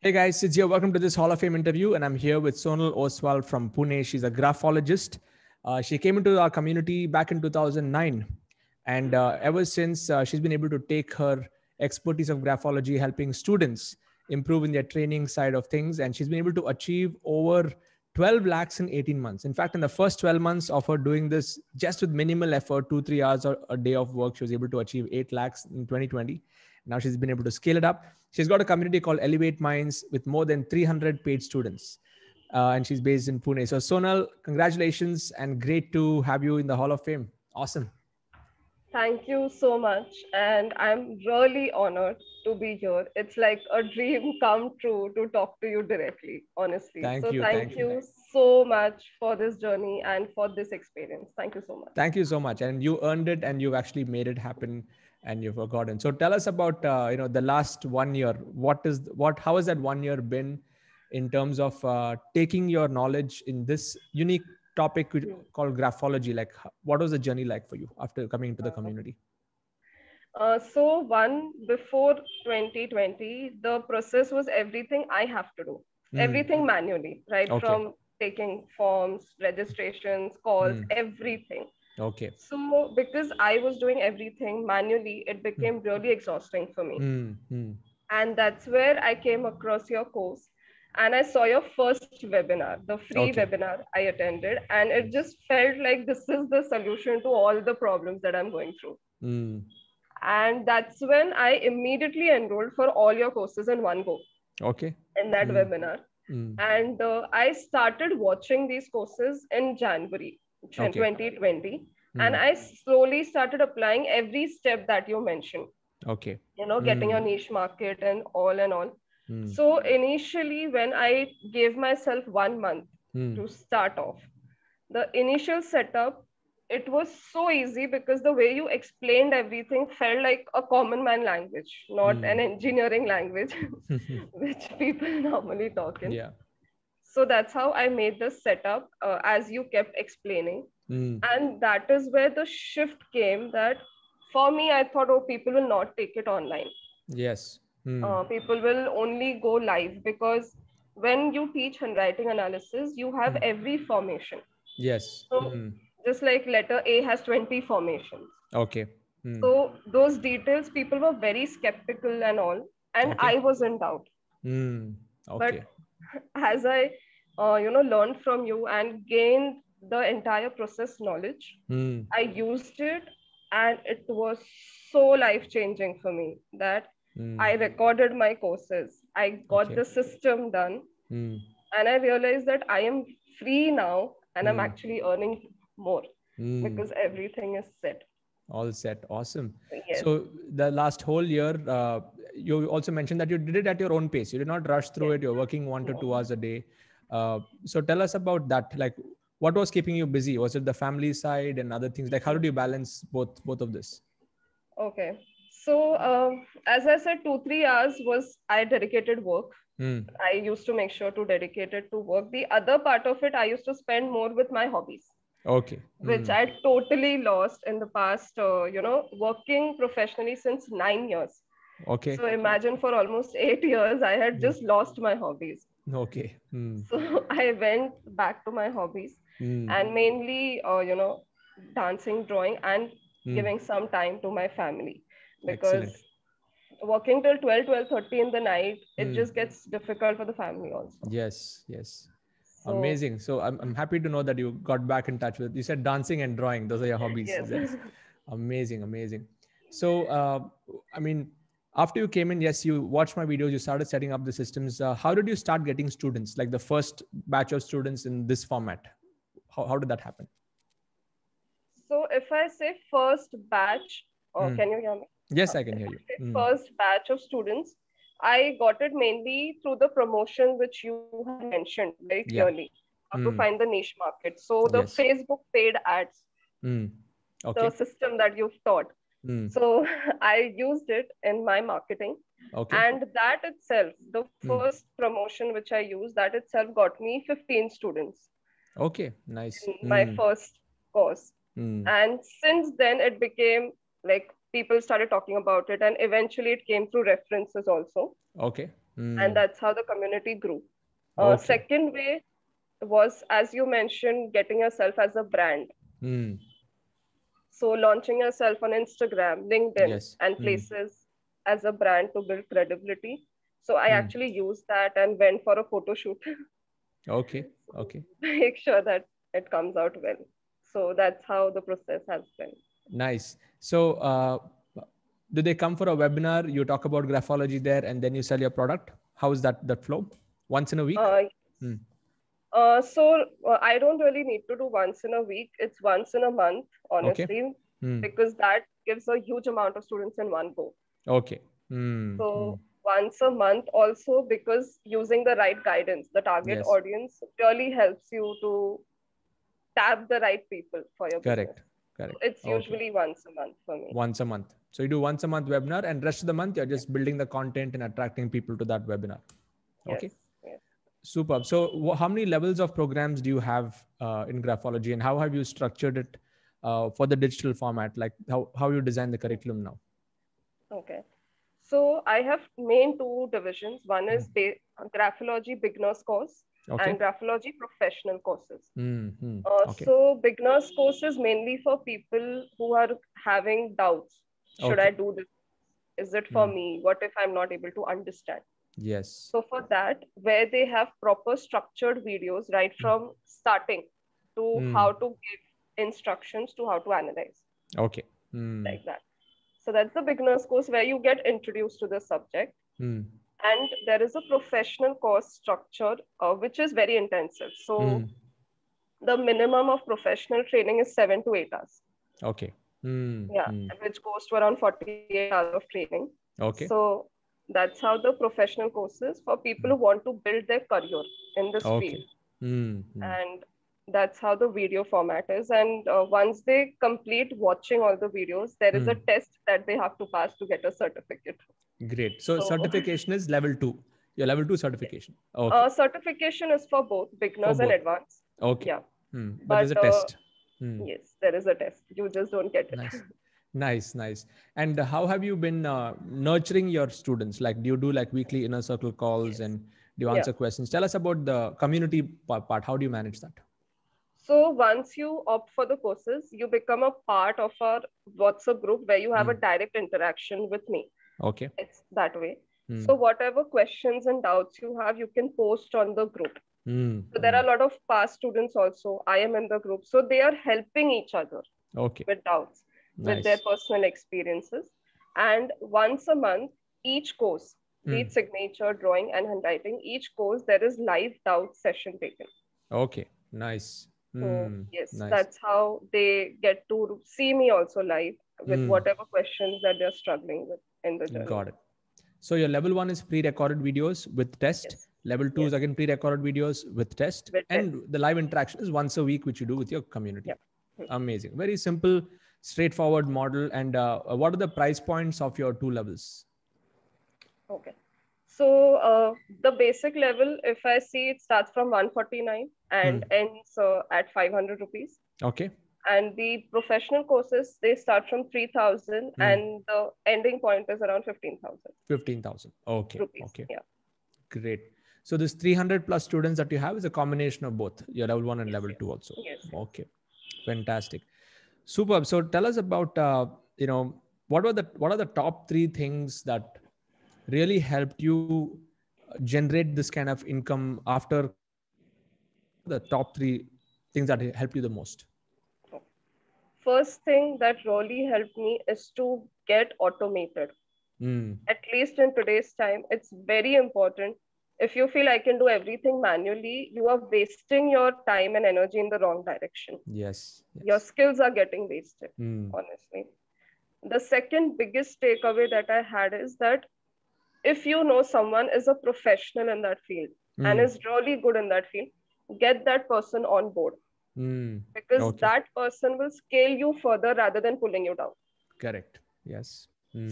Hey guys, it's here. Welcome to this Hall of Fame interview. And I'm here with Sonal Oswal from Pune. She's a graphologist. She came into our community back in 2009. And ever since, she's been able to take her expertise of graphology, helping students improve in their training side of things. And she's been able to achieve over 12 lakhs in 18 months. In fact, in the first 12 months of her doing this, just with minimal effort, 2-3 hours a day of work, she was able to achieve 8 lakhs in 2020. Now she's been able to scale it up. She's got a community called Elevate Minds with more than 300 paid students. And she's based in Pune. So Sonal, congratulations and great to have you in the Hall of Fame. Awesome. Thank you so much. And I'm really honored to be here. It's like a dream come true to talk to you directly, honestly. Thank So you. thank you so much for this journey and for this experience. Thank you so much. Thank you so much. And you earned it and you've actually made it happen and you've forgotten. So tell us about, the last 1 year. How has that 1 year been in terms of taking your knowledge in this unique topic called graphology? Like, what was the journey like for you after coming into the community? Before 2020, the process was everything I have to do, everything manually, right? Okay. From taking forms, registrations, calls, everything. Okay. So because I was doing everything manually, it became really exhausting for me. And that's where I came across your course. And I saw your first webinar, the free webinar I attended. And it just felt like this is the solution to all the problems that I'm going through. And that's when I immediately enrolled for all your courses in one go. Okay. In that webinar. And I started watching these courses in January 2020. And I slowly started applying every step that you mentioned. Okay. Getting your niche market and all. So initially, when I gave myself 1 month to start off, the initial setup, it was so easy because the way you explained everything felt like a common man language, not an engineering language, which people normally talk in. Yeah. So that's how I made the setup as you kept explaining. And that is where the shift came that for me, I thought, oh, people will not take it online. Yes. People will only go live because when you teach handwriting analysis, you have every formation. Yes. So just like letter A has 20 formations. Okay. So those details, people were very skeptical and all, and I was in doubt. Okay. But as I, learned from you and gained the entire process knowledge, I used it, and it was so life-changing for me that I recorded my courses. I got the system done, and I realized that I am free now, and I'm actually earning more because everything is set. All set. Awesome. Yes. So the last whole year, you also mentioned that you did it at your own pace. You did not rush through it. You're working 1 to 2 hours a day. So tell us about that. Like, what was keeping you busy? Was it the family side and other things? Like, how did you balance both of this? Okay. So as I said, 2-3 hours was I dedicated work. I used to make sure to dedicate it to work. The other part of it, I used to spend more with my hobbies. Okay. Which I totally lost in the past, working professionally since 9 years. Okay. So imagine for almost 8 years, I had just lost my hobbies. Okay. So I went back to my hobbies and mainly, dancing, drawing, and giving some time to my family. Because working till 12:30 in the night, it just gets difficult for the family also. Yes. Amazing. So I'm happy to know that you got back in touch with, you said dancing and drawing. Those are your hobbies. Yes. That's amazing. So, after you came in, yes, you watched my videos, you started setting up the systems. How did you start getting students, like the first batch of students in this format? How did that happen? So if I say first batch, can you hear me? Yes, I can hear you. First batch of students, I got it mainly through the promotion which you had mentioned very clearly, how to find the niche market. So the Facebook paid ads, the system that you've taught. So I used it in my marketing. And that itself, the first promotion which I used, that itself got me 15 students. Okay, nice. In my first course. And since then it became like people started talking about it, and eventually it came through references also. Okay. And that's how the community grew. Okay. Second way was, as you mentioned, getting yourself as a brand. So launching yourself on Instagram, LinkedIn, Yes. and places as a brand to build credibility. So I actually used that and went for a photo shoot. Okay. Okay. Make sure that it comes out well. So that's how the process has been. Nice. So, do they come for a webinar? You talk about graphology there, and then you sell your product. How is that flow? Once in a week? Yes. I don't really need to do once in a week. It's once in a month, Okay. honestly, because that gives a huge amount of students in one go. Okay. So once a month also, because using the right guidance, the target Yes. audience really helps you to tap the right people for your business. Correct. Correct. It's Okay. usually once a month for me. Once a month. So you do once a month webinar, and rest of the month you're just building the content and attracting people to that webinar. Yes. Okay. Yes. Superb. So how many levels of programs do you have in Graphology, and how have you structured it for the digital format? Like how you design the curriculum now? Okay. So I have main two divisions. One is Graphology beginners course Okay. and Graphology professional courses. Okay. So beginners course is mainly for people who are having doubts. Should I Okay. do this? Is it for me? What if I'm not able to understand? Yes. So for that, where they have proper structured videos right from starting to how to give instructions to how to analyze, Okay. like that. So that's the beginner's course where you get introduced to the subject. And there is a professional course structure, which is very intensive. So the minimum of professional training is 7 to 8 hours. Okay. Yeah, which goes to around 48 hours of training. Okay. So that's how the professional courses for people who want to build their career in this Okay. field. And that's how the video format is. And once they complete watching all the videos, there is a test that they have to pass to get a certificate. Great. So So certification is level 2. Your level 2 certification. Okay. certification is for both For beginners and both. advanced. Okay. Yeah. But there's But a test. yes, there is a test. You just don't get it. Nice. Nice, nice. And how have you been nurturing your students? Like, do you do like weekly inner circle calls, Yes. and do you Yeah. answer questions? Tell us about the community part. How do you manage that? So once you opt for the courses, you become a part of our WhatsApp group where you have a direct interaction with me. Okay. It's that way. So whatever questions and doubts you have, you can post on the group. So there are a lot of past students also. I am in the group. So they are helping each other with doubts, with their Nice. personal experiences. And once a month, each course, be it signature, drawing, and handwriting, each course, there is live doubt session taken. Okay. Nice. So yes, Nice. that's how they get to see me also live with whatever questions that they're struggling with in the journey. Got it. So your level 1 is pre-recorded videos with test. Yes. Level 2 is again pre-recorded videos with test. With And test. the live interaction is once a week, which you do with your community. Yeah. Amazing. Very simple, straightforward model. And what are the price points of your 2 levels? Okay. So the basic level, if I see, it starts from 149 and ends at 500 rupees. Okay. And the professional courses, they start from 3,000 and the ending point is around 15,000. 15,000. Okay. Rupees. Okay. Yeah. Great. So this 300 plus students that you have is a combination of both your level 1 and level 2 also. Yes. Okay. Fantastic. Superb. So tell us about, what are the top 3 things that really helped you generate this kind of income after Graphology? What are the top 3 things that helped you the most? First thing that really helped me is to get automated. At least in today's time, it's very important. If you feel I can do everything manually, you are wasting your time and energy in the wrong direction. Yes. Your skills are getting wasted, honestly. The second biggest takeaway that I had is that if you know someone is a professional in that field and is really good in that field, get that person on board. Because that person will scale you further rather than pulling you down. Correct. Yes.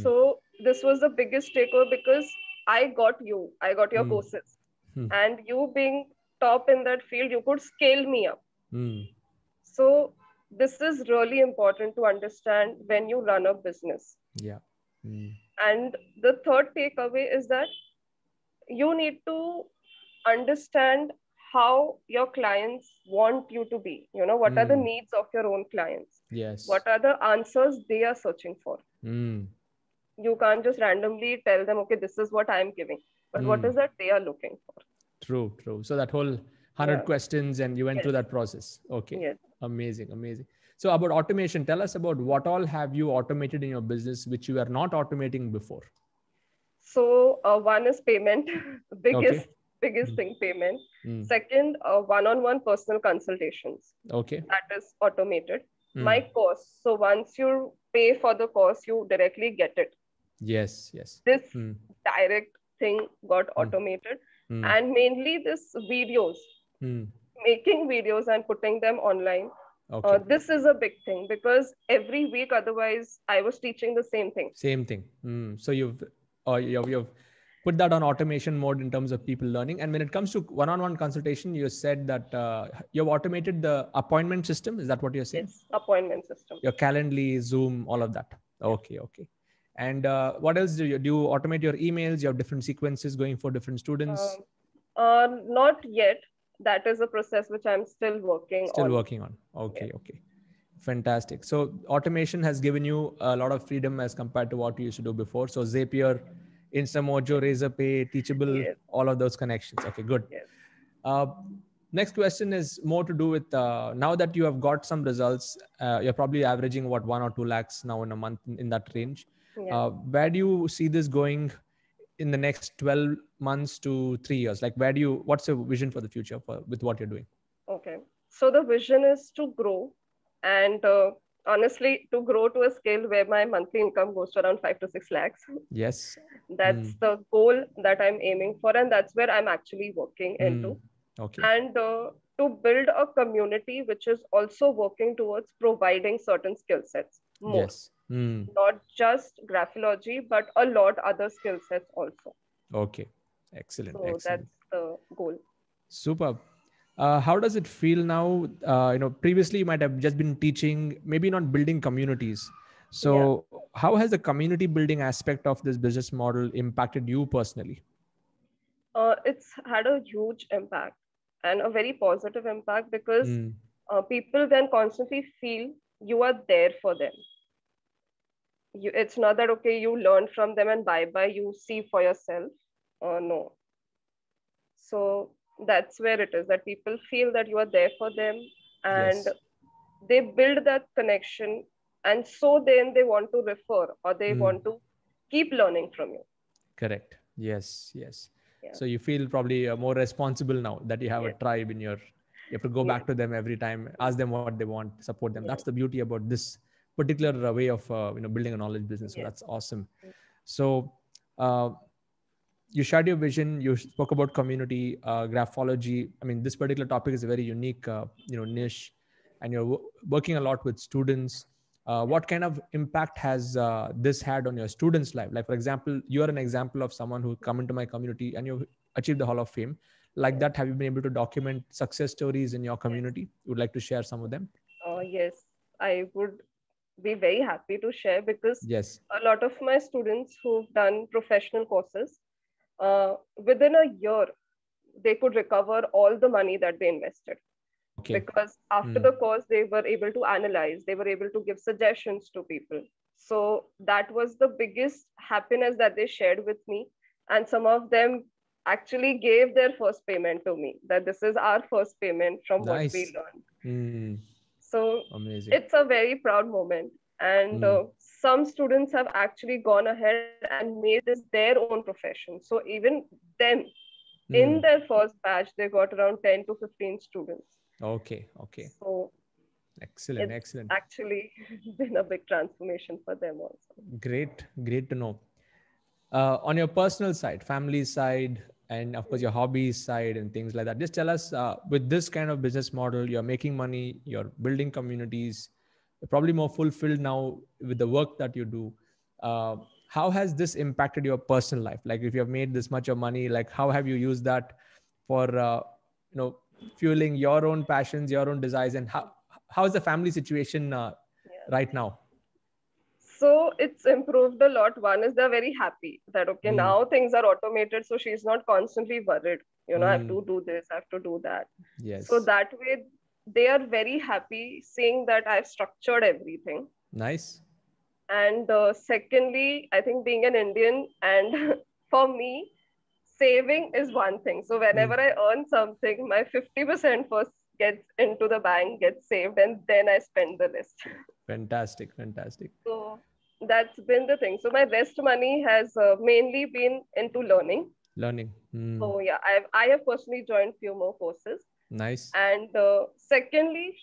So this was the biggest takeaway because I got your courses. And you being top in that field, you could scale me up. So this is really important to understand when you run a business. Yeah. And the third takeaway is that you need to understand how your clients want you to be. What are the needs of your own clients? Yes. What are the answers they are searching for? You can't just randomly tell them, okay, this is what I'm giving, but what is that they are looking for? True, true. So that whole 100 questions, and you went through that process. Okay. Yes. Amazing, amazing. So about automation, tell us about what all have you automated in your business, which you were not automating before. So one is payment, biggest thing, payment. Second, one-on-one personal consultations. Okay. That is automated. My course. So once you pay for the course, you directly get it. Yes, yes. This direct thing got automated. And mainly this videos, making videos and putting them online. Okay. This is a big thing because every week, otherwise, I was teaching the same thing. Same thing. So you've put that on automation mode in terms of people learning. And when it comes to one-on-one consultation, you said that you've automated the appointment system. Is that what you're saying? Yes, appointment system. Your Calendly, Zoom, all of that. Okay, okay. And what else do you automate your emails? You have different sequences going for different students? Not yet. That is a process which I'm still working on. Still working on. Okay, okay. Fantastic. So automation has given you a lot of freedom as compared to what you used to do before. So Zapier, Instamojo, Razorpay, Teachable, all of those connections. Okay, good. Next question is more to do with now that you have got some results, you're probably averaging what 1 or 2 lakhs now in a month in that range. Where do you see this going in the next 12 months to 3 years? Like what's your vision for the future with what you're doing? Okay. So the vision is to grow, and honestly, to grow to a scale where my monthly income goes to around 5 to 6 lakhs. Yes. That's the goal that I'm aiming for, and that's where I'm actually working into. Okay. And to build a community which is also working towards providing certain skill sets more. Yes. Not just graphology, but a lot other skill sets also. Okay. Excellent. So excellent. that's the goal. Superb. How does it feel now? Previously you might have just been teaching, maybe not building communities. So how has the community building aspect of this business model impacted you personally? It's had a huge impact and a very positive impact because people then constantly feel you are there for them. It's not that, okay, you learn from them and bye-bye, you see for yourself. No. So that's where it is, that people feel that you are there for them, and they build that connection, and so then they want to refer, or they want to keep learning from you. Correct. Yes. Yes. So you feel probably more responsible now that you have a tribe you have to go back to them every time, ask them what they want, support them. That's the beauty about this particular way of building a knowledge business. So that's awesome. So you shared your vision, you spoke about community, graphology. I mean, this particular topic is a very unique niche, and you're working a lot with students. What kind of impact has this had on your students' life? Like, for example, you're an example of someone who come into my community and you've achieved the Hall of Fame. Like that, have you been able to document success stories in your community? You would like to share some of them? Yes, I would be very happy to share, because a lot of my students who've done professional courses, within a year, they could recover all the money that they invested. Because after the course, they were able to analyze, they were able to give suggestions to people. So that was the biggest happiness that they shared with me. And some of them actually gave their first payment to me, that this is our first payment from what we learned. So it's a very proud moment. And some students have actually gone ahead and made this their own profession. So even them, in their first batch, they got around 10 to 15 students. Okay. So excellent. It's actually been a big transformation for them also. Great to know. On your personal side, family side, and of course your hobbies side and things like that, just tell us, with this kind of business model, you're making money, you're building communities, you're probably more fulfilled now with the work that you do. How has this impacted your personal life? Like, if you have made this much of money, like how have you used that for fueling your own passions, your own desires, and how is the family situation right now? So it's improved a lot. One is they're very happy that, okay, now things are automated. So she's not constantly worried, I have to do this, I have to do that. So Yes. that way, they are very happy seeing that I've structured everything. Nice. And secondly, I think being an Indian, and for me, saving is one thing. So whenever I earn something, my 50% first gets into the bank, gets saved, and then I spend the rest. Fantastic. Fantastic. So that's been the thing. So my rest money has mainly been into learning. Learning. So yeah, I have personally joined few more courses. Nice. And secondly,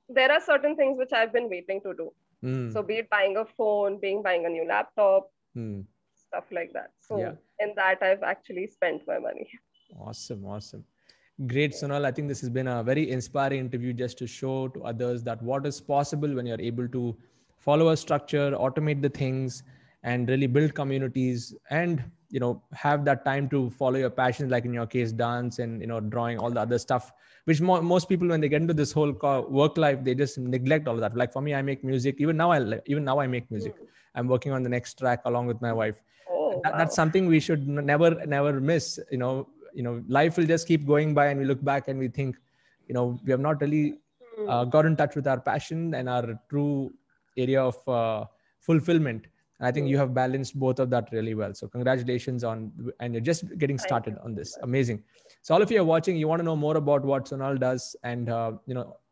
there are certain things which I've been waiting to do. So be it buying a phone, buying a new laptop, stuff like that. So in that, I've actually spent my money. Awesome. Awesome. Great, Sonal. I think this has been a very inspiring interview just to show to others that what is possible when you're able to follow a structure, automate the things, and really build communities, and have that time to follow your passions, like in your case, dance and drawing, all the other stuff, which most people, when they get into this whole work life, they just neglect all of that. Like for me, I make music. Even now I make music. I'm working on the next track along with my wife. Oh, wow. That's something we should never miss. Life will just keep going by, and we look back and we think, we have not really got in touch with our passion and our true area of fulfillment. And I think you have balanced both of that really well. So congratulations and you're just getting started on this. Amazing. So all of you are watching, you want to know more about what Sonal does, and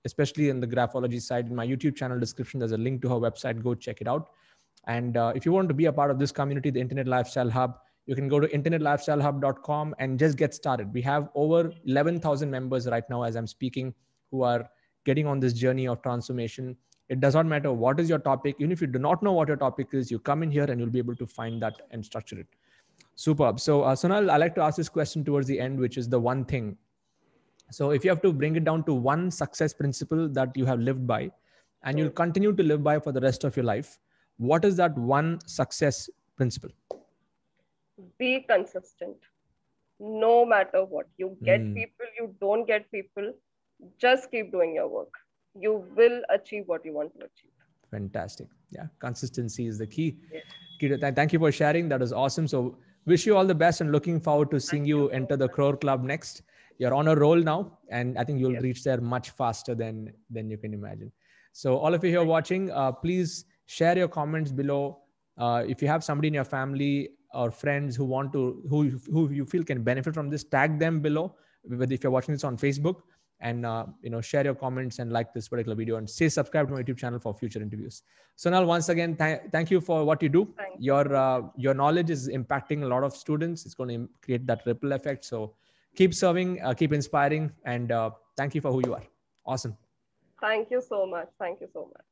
especially in the Graphology side, in my YouTube channel description, there's a link to her website. Go check it out. And if you want to be a part of this community, the Internet Lifestyle Hub, you can go to internetlifestylehub.com and just get started. We have over 11,000 members right now as I'm speaking, who are getting on this journey of transformation. It does not matter what is your topic. Even if you do not know what your topic is, you come in here and you'll be able to find that and structure it. Superb. So Sonal, I like to ask this question towards the end, which is the one thing. So if you have to bring it down to one success principle that you have lived by and you'll continue to live by for the rest of your life, what is that one success principle? Be consistent. No matter what. You get people, you don't get people, just keep doing your work. You will achieve what you want to achieve. Fantastic. Yeah, consistency is the key. Yeah. Thank you for sharing. That is awesome. So wish you all the best and looking forward to seeing you enter the Crore Club next. You're on a roll now, and I think you'll reach there much faster than you can imagine. So all of you here watching, please share your comments below. If you have somebody in your family or friends who who you feel can benefit from this, tag them below. Whether if you're watching this on Facebook, and share your comments and like this particular video, and say subscribe to my YouTube channel for future interviews. Sonal, once again, thank you for what you do. Your knowledge is impacting a lot of students. It's going to create that ripple effect. So keep serving, keep inspiring, and thank you for who you are. Awesome. Thank you so much. Thank you so much.